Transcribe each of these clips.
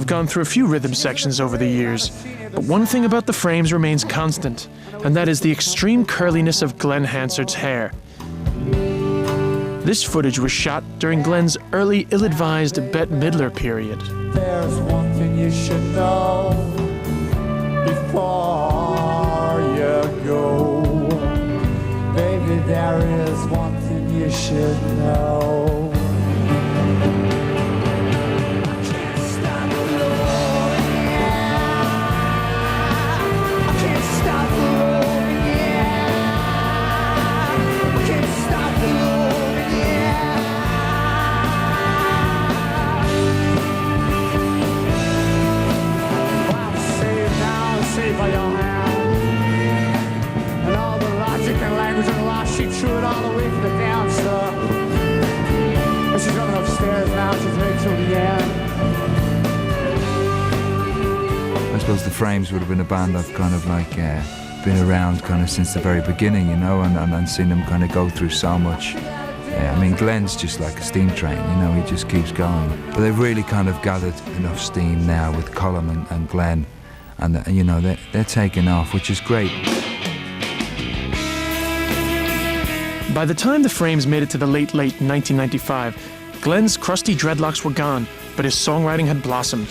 have gone through a few rhythm sections over the years, but one thing about the Frames remains constant, and that is the extreme curliness of Glenn Hansard's hair. This footage was shot during Glenn's early, ill-advised Bette Midler period. There's one thing you should know before you go. Baby, there is one thing you should know. I suppose the Frames would have been a band I've kind of like been around kind of since the very beginning, you know, and seen them kind of go through so much. I mean, Glenn's just like a steam train, you know, he just keeps going. But they've really kind of gathered enough steam now with Colin and Glenn, and you know, they're taking off, which is great. By the time the Frames made it to the late 1995, Glenn's crusty dreadlocks were gone, but his songwriting had blossomed.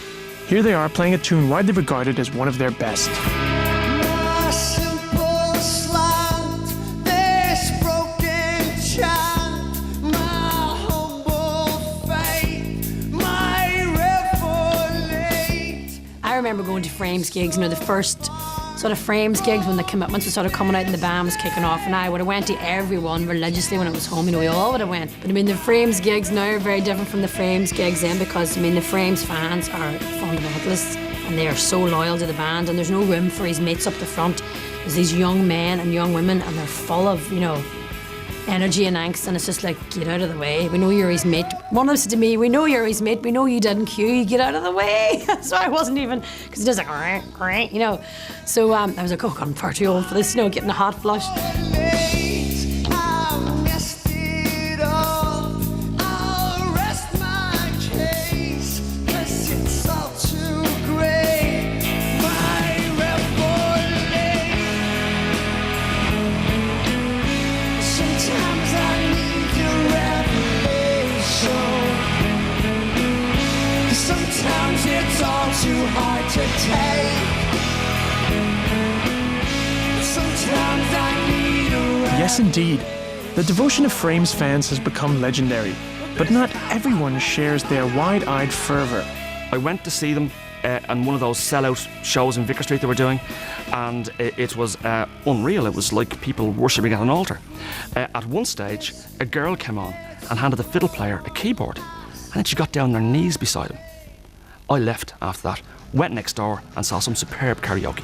Here they are playing a tune widely regarded as one of their best. My simple slant, this broken chant, my humble faith, my revelate. I remember going to Frames gigs, you know, the first sort of Frames gigs when the commitments were sort of coming out and the band was kicking off, and I would have went to every one religiously when I was home, you know, we all would have went. But I mean, the Frames gigs now are very different from the Frames gigs then, because I mean, the Frames fans are fundamentalists and they are so loyal to the band, and there's no room for his mates up the front. There's these young men and young women, and they're full of, you know, energy and angst, and it's just like, get out of the way. We know you're his mate. One of them said to me, we know you're his mate, we know you didn't cue, get out of the way. So I wasn't even, because he does like, you know. So I was like, oh God, I'm far too old for this, you know, getting a hot flush. Too hard to take. Sometimes I need a rest. Yes, indeed. The devotion of Frames fans has become legendary, but not everyone shares their wide-eyed fervour. I went to see them on one of those sellout shows in Vicar Street they were doing, and it was unreal. It was like people worshipping at an altar. At one stage, a girl came on and handed the fiddle player a keyboard, and then she got down on her knees beside him. I left after that, went next door and saw some superb karaoke.